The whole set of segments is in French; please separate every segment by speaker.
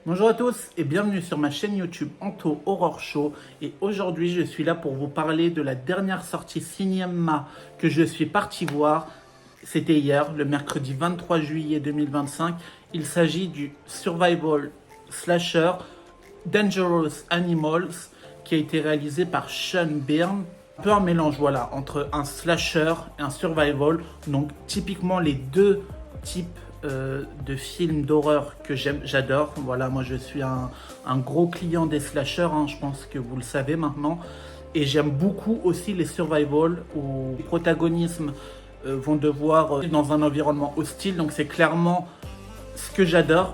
Speaker 1: Bonjour à tous et bienvenue sur ma chaîne YouTube Anto Horror Show, et aujourd'hui je suis là pour vous parler de la dernière sortie cinéma que je suis parti voir. C'était hier, le mercredi 23 juillet 2025. Il s'agit du survival slasher Dangerous Animals qui a été réalisé par Sean Byrne. Un peu un mélange voilà, entre un slasher et un survival, donc typiquement les deux types de films d'horreur que j'adore. Voilà, moi je suis un gros client des slashers, hein, je pense que vous le savez maintenant. Et j'aime beaucoup aussi les survival où les protagonistes vont devoir dans un environnement hostile. Donc c'est clairement ce que j'adore.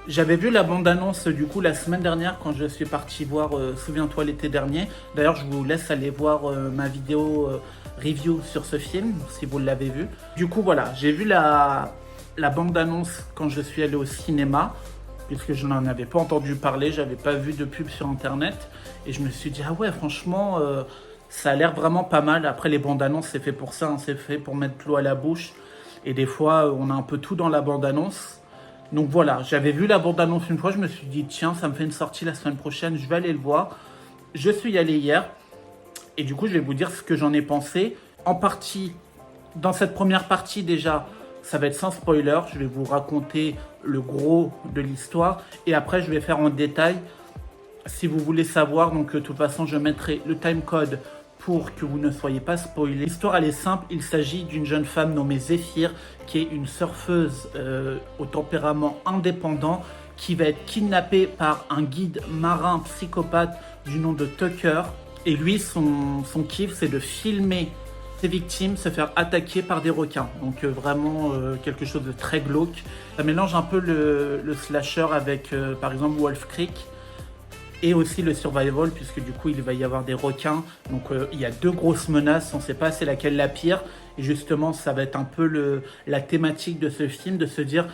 Speaker 1: J'avais vu la bande-annonce du coup la semaine dernière quand je suis parti voir Souviens-toi l'été dernier. D'ailleurs, je vous laisse aller voir ma vidéo review sur ce film si vous l'avez vu. Du coup, voilà, j'ai vu la bande-annonce quand je suis allé au cinéma, puisque je n'en avais pas entendu parler, j'avais pas vu de pub sur internet. Et je me suis dit, ah ouais, franchement, ça a l'air vraiment pas mal. Après, les bandes-annonces, c'est fait pour ça, hein, c'est fait pour mettre l'eau à la bouche. Et des fois, on a un peu tout dans la bande-annonce. Donc voilà, j'avais vu la bande-annonce une fois, je me suis dit, tiens, ça me fait une sortie la semaine prochaine, je vais aller le voir. Je suis allé hier, et du coup, je vais vous dire ce que j'en ai pensé. En partie, dans cette première partie déjà, ça va être sans spoiler, je vais vous raconter le gros de l'histoire, et après, je vais faire en détail. Si vous voulez savoir, donc de toute façon, je mettrai le timecode pour que vous ne soyez pas spoilés. L'histoire, elle est simple. Il s'agit d'une jeune femme nommée Zéphyr, qui est une surfeuse au tempérament indépendant, qui va être kidnappée par un guide marin psychopathe du nom de Tucker. Et lui, son kiff, c'est de filmer ses victimes se faire attaquer par des requins. Donc vraiment quelque chose de très glauque. Ça mélange un peu le slasher avec, par exemple, Wolf Creek, et aussi le survival, puisque du coup il va y avoir des requins. Donc il y a deux grosses menaces, on ne sait pas c'est laquelle la pire. Et justement, ça va être un peu la thématique de ce film, de se dire,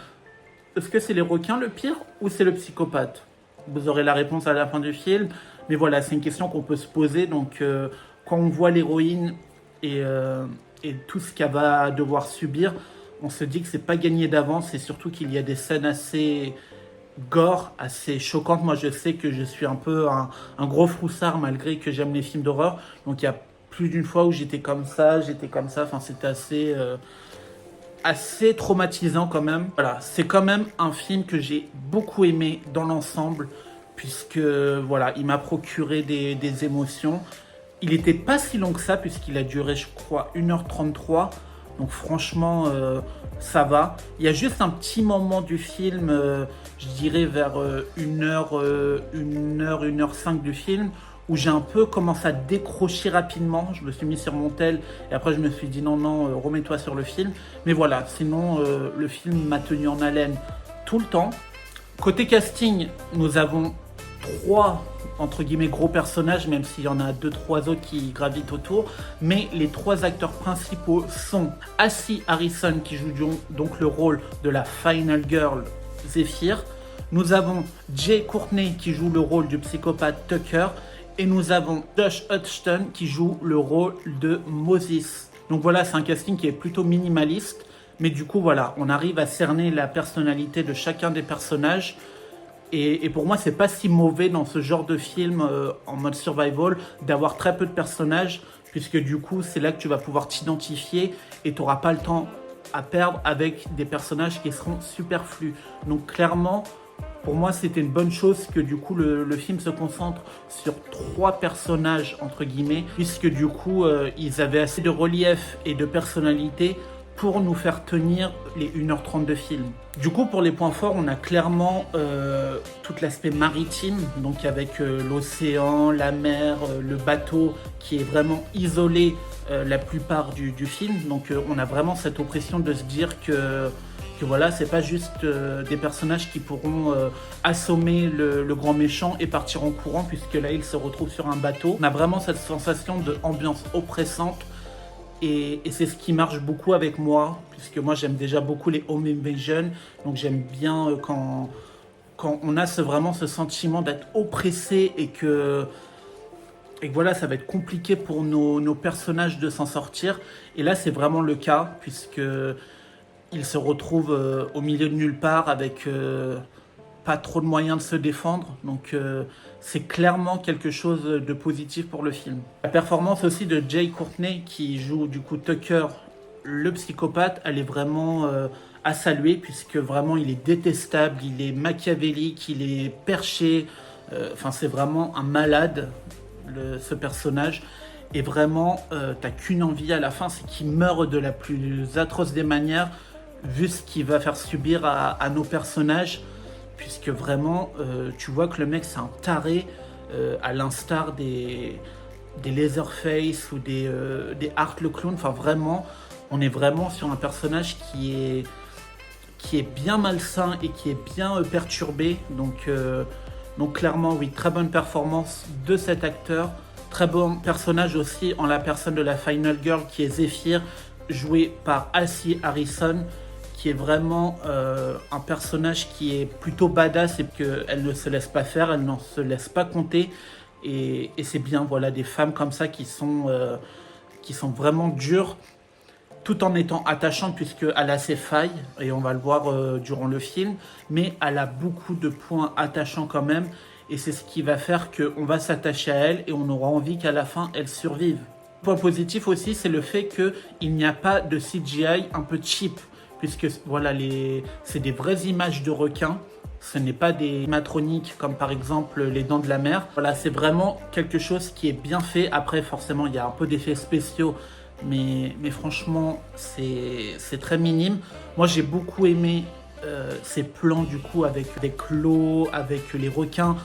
Speaker 1: est-ce que c'est les requins le pire ou c'est le psychopathe? Vous aurez la réponse à la fin du film. Mais voilà, c'est une question qu'on peut se poser. Donc quand on voit l'héroïne et tout ce qu'elle va devoir subir, on se dit que c'est pas gagné d'avance, et surtout qu'il y a des scènes assez gore, assez choquante. Moi, je sais que je suis un peu un gros froussard malgré que j'aime les films d'horreur. Donc, il y a plus d'une fois où j'étais comme ça, j'étais comme ça. Enfin, c'était assez traumatisant quand même. Voilà, c'est quand même un film que j'ai beaucoup aimé dans l'ensemble, puisque voilà, il m'a procuré des émotions. Il n'était pas si long que ça, puisqu'il a duré, je crois, 1h33. Donc franchement, ça va. Il y a juste un petit moment du film, je dirais vers 1h, 1h, 1h05 du film, où j'ai un peu commencé à décrocher rapidement. Je me suis mis sur mon tel, et après je me suis dit non, non, remets-toi sur le film. Mais voilà, sinon le film m'a tenu en haleine tout le temps. Côté casting, nous avons trois entre guillemets gros personnages, même s'il y en a deux trois autres qui gravitent autour. Mais les trois acteurs principaux sont Assi Harrison, qui joue donc le rôle de la Final Girl Zéphyr. Nous avons Jay Courtney qui joue le rôle du psychopathe Tucker. Et nous avons Josh Hutcherson qui joue le rôle de Moses. Donc voilà, c'est un casting qui est plutôt minimaliste. Mais du coup, voilà, on arrive à cerner la personnalité de chacun des personnages. Et pour moi, c'est pas si mauvais dans ce genre de film en mode survival d'avoir très peu de personnages, puisque du coup, c'est là que tu vas pouvoir t'identifier et tu n'auras pas le temps à perdre avec des personnages qui seront superflus. Donc clairement, pour moi, c'était une bonne chose que du coup le film se concentre sur trois personnages entre guillemets, puisque du coup ils avaient assez de relief et de personnalité pour nous faire tenir les 1h30 de film. Du coup, pour les points forts, on a clairement tout l'aspect maritime, donc avec l'océan, la mer, le bateau qui est vraiment isolé la plupart du film. Donc on a vraiment cette oppression de se dire que voilà, c'est pas juste des personnages qui pourront assommer le grand méchant et partir en courant, puisque là, ils se retrouvent sur un bateau. On a vraiment cette sensation d'ambiance oppressante. Et c'est ce qui marche beaucoup avec moi, puisque moi j'aime déjà beaucoup les home invasion. Donc j'aime bien quand on a vraiment ce sentiment d'être oppressé et que voilà, ça va être compliqué pour nos personnages de s'en sortir. Et là, c'est vraiment le cas, puisque ils se retrouvent au milieu de nulle part avec pas trop de moyens de se défendre. Donc c'est clairement quelque chose de positif pour le film. La performance aussi de Jai Courtney qui joue du coup Tucker, le psychopathe, elle est vraiment à saluer puisque vraiment il est détestable, il est machiavélique, il est perché. Enfin c'est vraiment un malade ce personnage. Et vraiment, t'as qu'une envie à la fin, c'est qu'il meure de la plus atroce des manières, vu ce qu'il va faire subir à nos personnages, puisque vraiment, tu vois que le mec c'est un taré, à l'instar des Leatherface ou des Art le clown. Enfin vraiment, on est vraiment sur un personnage qui est bien malsain et qui est bien perturbé. Donc clairement, oui, très bonne performance de cet acteur. Très bon personnage aussi en la personne de la Final Girl qui est Zephyr, jouée par Alcee Harrison, qui est vraiment un personnage qui est plutôt badass et qu'elle ne se laisse pas faire, elle n'en se laisse pas compter. Et c'est bien, voilà, des femmes comme ça qui sont vraiment dures, tout en étant attachante puisqu'elle a ses failles, et on va le voir durant le film, mais elle a beaucoup de points attachants quand même, et c'est ce qui va faire qu'on va s'attacher à elle et on aura envie qu'à la fin elle survive. Point positif aussi, c'est le fait qu'il n'y a pas de CGI un peu cheap, puisque voilà, c'est des vraies images de requins. Ce n'est pas des animatroniques comme par exemple les Dents de la Mer. Voilà, c'est vraiment quelque chose qui est bien fait. Après, forcément, il y a un peu d'effets spéciaux, mais franchement, c'est très minime. Moi, j'ai beaucoup aimé ces plans du coup avec l'eau, avec les requins.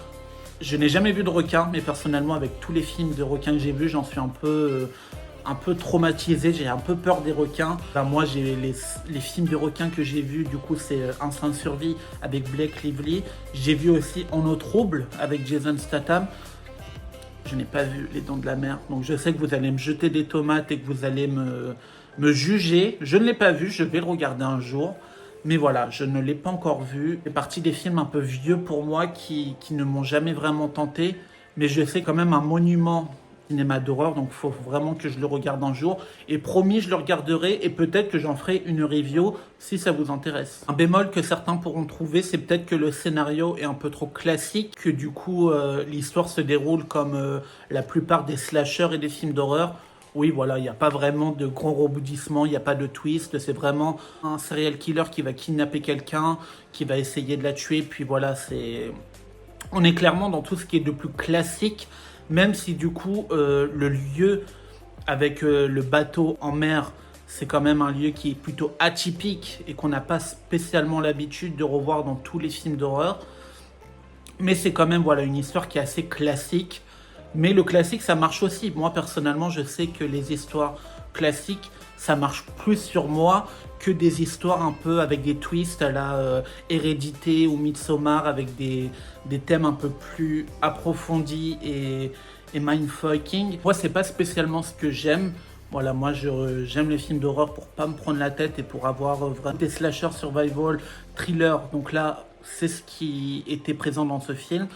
Speaker 1: Je n'ai jamais vu de requin, mais personnellement, avec tous les films de requins que j'ai vus, j'en suis un peu traumatisé. J'ai un peu peur des requins. Enfin, moi, j'ai les films de requins que j'ai vus, du coup, c'est Instinct de survie avec Blake Lively. J'ai vu aussi En eau trouble avec Jason Statham. Je n'ai pas vu Les Dents de la Mer, donc je sais que vous allez me jeter des tomates et que vous allez me juger. Je ne l'ai pas vu, je vais le regarder un jour. Mais voilà, je ne l'ai pas encore vu. C'est partie des films un peu vieux pour moi qui ne m'ont jamais vraiment tenté. Mais je sais quand même un monument cinéma d'horreur, donc il faut vraiment que je le regarde un jour. Et promis, je le regarderai et peut-être que j'en ferai une review si ça vous intéresse. Un bémol que certains pourront trouver, c'est peut-être que le scénario est un peu trop classique, que du coup l'histoire se déroule comme la plupart des slashers et des films d'horreur. Oui, voilà, il n'y a pas vraiment de grands rebondissements, il n'y a pas de twist. C'est vraiment un serial killer qui va kidnapper quelqu'un, qui va essayer de la tuer. Puis voilà, on est clairement dans tout ce qui est de plus classique, même si du coup, le lieu avec le bateau en mer, c'est quand même un lieu qui est plutôt atypique et qu'on n'a pas spécialement l'habitude de revoir dans tous les films d'horreur. Mais c'est quand même voilà, une histoire qui est assez classique. Mais le classique, ça marche aussi. Moi, personnellement, je sais que les histoires classiques, ça marche plus sur moi que des histoires un peu avec des twists à la Hérédité ou Midsommar, avec des thèmes un peu plus approfondis et mindfucking. Moi, c'est pas spécialement ce que j'aime. Voilà, moi, j'aime les films d'horreur pour pas me prendre la tête et pour avoir vraiment des slashers, survival, thriller. Donc là, c'est ce qui était présent dans ce film.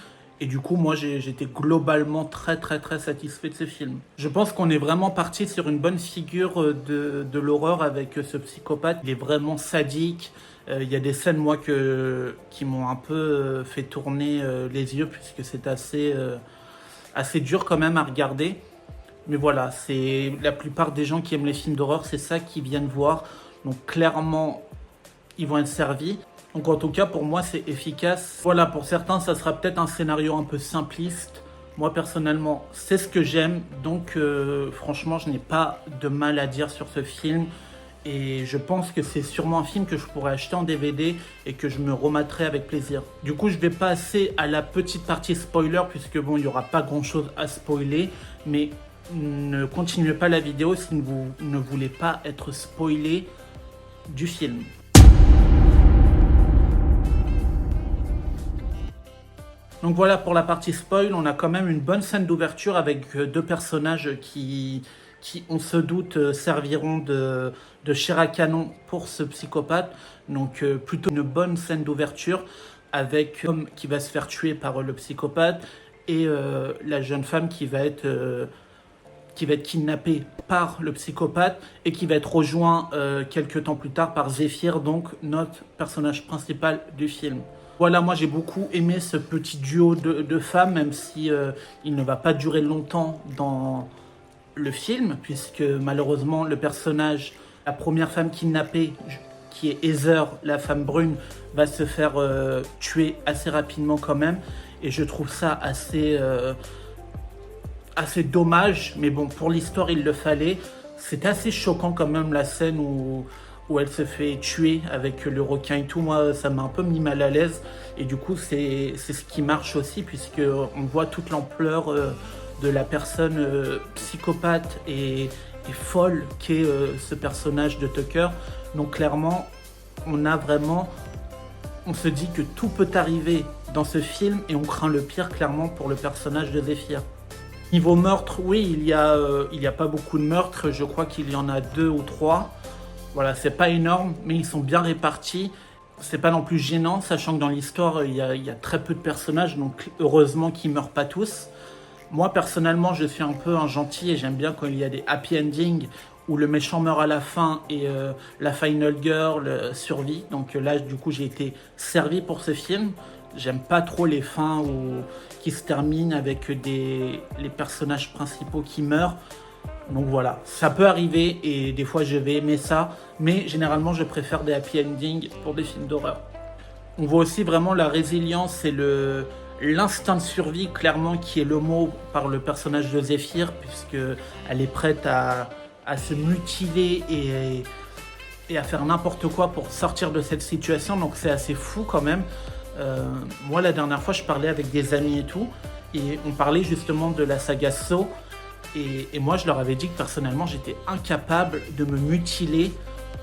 Speaker 1: Et du coup, moi, j'étais globalement très satisfait de ce film. Je pense qu'on est vraiment parti sur une bonne figure de l'horreur avec ce psychopathe. Il est vraiment sadique. Il y a des scènes, moi, qui m'ont un peu fait tourner les yeux, puisque c'est assez dur quand même à regarder. Mais voilà, c'est la plupart des gens qui aiment les films d'horreur, c'est ça qu'ils viennent voir. Donc clairement, ils vont être servis. Donc en tout cas, pour moi, c'est efficace. Voilà, pour certains, ça sera peut-être un scénario un peu simpliste. Moi, personnellement, c'est ce que j'aime. Donc franchement, je n'ai pas de mal à dire sur ce film. Et je pense que c'est sûrement un film que je pourrais acheter en DVD et que je me rematerai avec plaisir. Du coup, je vais passer à la petite partie spoiler, puisque bon, il n'y aura pas grand-chose à spoiler. Mais ne continuez pas la vidéo si vous ne voulez pas être spoilé du film. Donc voilà pour la partie spoil, on a quand même une bonne scène d'ouverture avec deux personnages qui on se doute, serviront de chair à canon pour ce psychopathe. Donc plutôt une bonne scène d'ouverture avec l'homme qui va se faire tuer par le psychopathe et la jeune femme qui va être kidnappée par le psychopathe et qui va être rejoint quelques temps plus tard par Zephyr, donc notre personnage principal du film. Voilà, moi j'ai beaucoup aimé ce petit duo de femmes, même si il ne va pas durer longtemps dans le film, puisque malheureusement le personnage, la première femme kidnappée, qui est Heather, la femme brune, va se faire tuer assez rapidement quand même. Et je trouve ça assez dommage, mais bon, pour l'histoire, il le fallait. C'était assez choquant quand même la scène où elle se fait tuer avec le requin et tout. Moi, ça m'a un peu mis mal à l'aise. Et du coup, c'est ce qui marche aussi, puisqu'on voit toute l'ampleur de la personne psychopathe et folle qu'est ce personnage de Tucker. Donc clairement, on se dit que tout peut arriver dans ce film et on craint le pire clairement pour le personnage de Zephyr. Niveau meurtre, oui, il y a pas beaucoup de meurtres. Je crois qu'il y en a 2 ou 3. Voilà, c'est pas énorme, mais ils sont bien répartis. C'est pas non plus gênant, sachant que dans l'histoire, il y a très peu de personnages, donc heureusement qu'ils meurent pas tous. Moi, personnellement, je suis un peu un gentil et j'aime bien quand il y a des happy endings où le méchant meurt à la fin et la final girl survit. Donc là, du coup, j'ai été servi pour ce film. J'aime pas trop les fins qui se terminent avec les personnages principaux qui meurent. Donc voilà, ça peut arriver et des fois je vais aimer ça, mais généralement je préfère des happy endings pour des films d'horreur. On voit aussi vraiment la résilience et l'instinct de survie, clairement, qui est le mot par le personnage de Zephyr, puisqu'elle est prête à se mutiler et à faire n'importe quoi pour sortir de cette situation, donc c'est assez fou quand même. Moi, la dernière fois, je parlais avec des amis et tout, et on parlait justement de la saga Saw, et moi, je leur avais dit que personnellement, j'étais incapable de me mutiler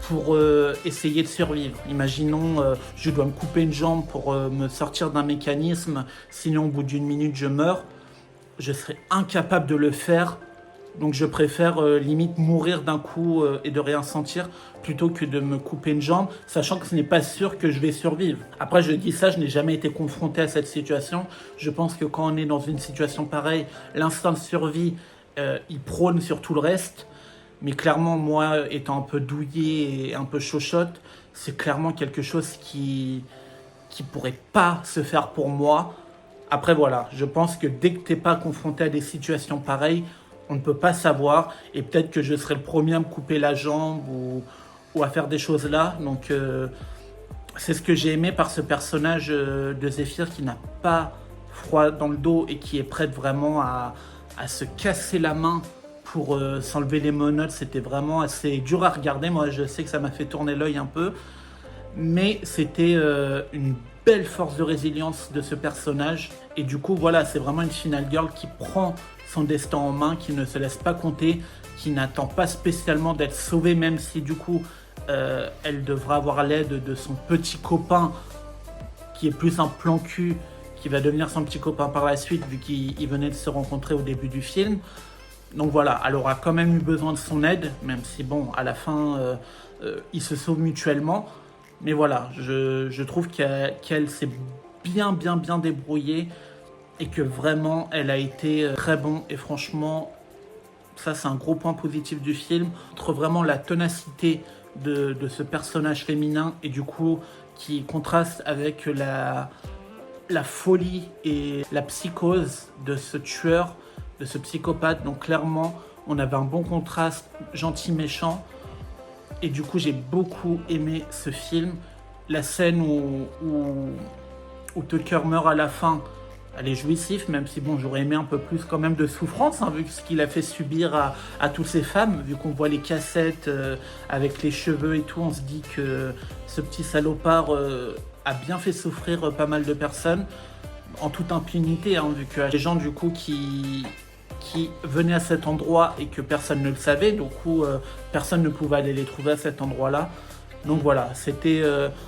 Speaker 1: pour essayer de survivre. Imaginons, je dois me couper une jambe pour me sortir d'un mécanisme, sinon au bout d'une minute, je meurs. Je serais incapable de le faire. Donc je préfère limite mourir d'un coup et de rien sentir plutôt que de me couper une jambe, sachant que ce n'est pas sûr que je vais survivre. Après, je dis ça, je n'ai jamais été confronté à cette situation. Je pense que quand on est dans une situation pareille, l'instinct de survie, il prône sur tout le reste. Mais clairement, moi, étant un peu douillé et un peu chochotte, c'est clairement quelque chose qui pourrait pas se faire pour moi. Après, voilà, je pense que dès que t'es pas confronté à des situations pareilles, on ne peut pas savoir. Et peut-être que je serai le premier à me couper la jambe ou à faire des choses là. Donc, c'est ce que j'ai aimé par ce personnage de Zephyr qui n'a pas froid dans le dos et qui est prête vraiment à se casser la main pour s'enlever les menottes. C'était vraiment assez dur à regarder. Moi, je sais que ça m'a fait tourner l'œil un peu. Mais c'était une belle force de résilience de ce personnage. Et du coup, voilà, c'est vraiment une final girl qui prend son destin en main, qui ne se laisse pas compter, qui n'attend pas spécialement d'être sauvée, même si du coup, elle devra avoir l'aide de son petit copain, qui est plus un plan cul, qui va devenir son petit copain par la suite, vu qu'ils venaient de se rencontrer au début du film. Donc voilà, elle aura quand même eu besoin de son aide, même si bon, à la fin, ils se sauvent mutuellement. Mais voilà, je trouve qu'elle s'est bien débrouillée et que vraiment, elle a été très bon. Et franchement, ça c'est un gros point positif du film. Entre vraiment la ténacité de ce personnage féminin et du coup, qui contraste avec la folie et la psychose de ce tueur, de ce psychopathe. Donc clairement, on avait un bon contraste gentil-méchant. Et du coup, j'ai beaucoup aimé ce film. La scène où Tucker meurt à la fin, elle est jouissive, même si bon, j'aurais aimé un peu plus quand même de souffrance, hein, vu ce qu'il a fait subir à toutes ces femmes, vu qu'on voit les cassettes avec les cheveux et tout, on se dit que ce petit salopard a bien fait souffrir pas mal de personnes, en toute impunité, hein, vu que les gens du coup qui venaient à cet endroit et que personne ne le savait, du coup personne ne pouvait aller les trouver à cet endroit-là. Donc voilà, c'était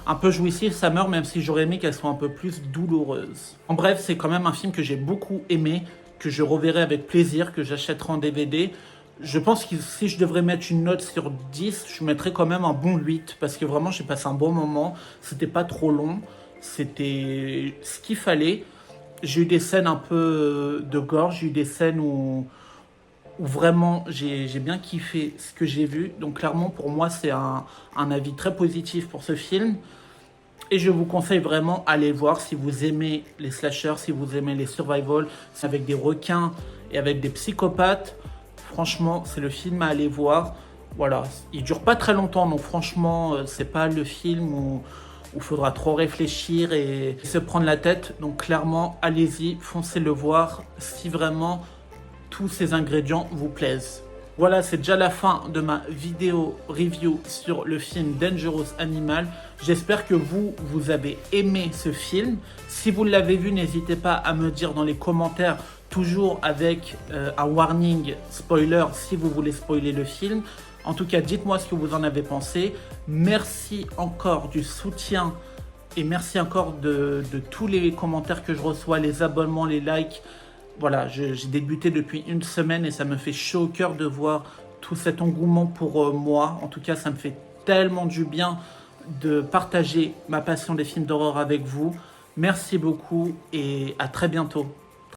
Speaker 1: un peu jouissif, ça meurt, même si j'aurais aimé qu'elle soit un peu plus douloureuse. En bref, c'est quand même un film que j'ai beaucoup aimé, que je reverrai avec plaisir, que j'achèterai en DVD. Je pense que si je devrais mettre une note sur 10, je mettrais quand même un bon 8, parce que vraiment j'ai passé un bon moment, c'était pas trop long, c'était ce qu'il fallait. J'ai eu des scènes un peu de gore, j'ai eu des scènes où vraiment j'ai bien kiffé ce que j'ai vu. Donc clairement pour moi c'est un avis très positif pour ce film. Et je vous conseille vraiment aller voir si vous aimez les slashers, si vous aimez les survival, avec des requins et avec des psychopathes. Franchement, c'est le film à aller voir. Voilà, il dure pas très longtemps, donc franchement, c'est pas le film où il faudra trop réfléchir et se prendre la tête. Donc clairement, allez-y, foncez le voir si vraiment tous ces ingrédients vous plaisent. Voilà, c'est déjà la fin de ma vidéo review sur le film Dangerous Animal. J'espère que vous avez aimé ce film. Si vous l'avez vu, n'hésitez pas à me dire dans les commentaires, toujours avec un warning spoiler si vous voulez spoiler le film. En tout cas, dites-moi ce que vous en avez pensé. Merci encore du soutien et merci encore de tous les commentaires que je reçois, les abonnements, les likes. Voilà, j'ai débuté depuis une semaine et ça me fait chaud au cœur de voir tout cet engouement pour moi. En tout cas, ça me fait tellement du bien de partager ma passion des films d'horreur avec vous. Merci beaucoup et à très bientôt.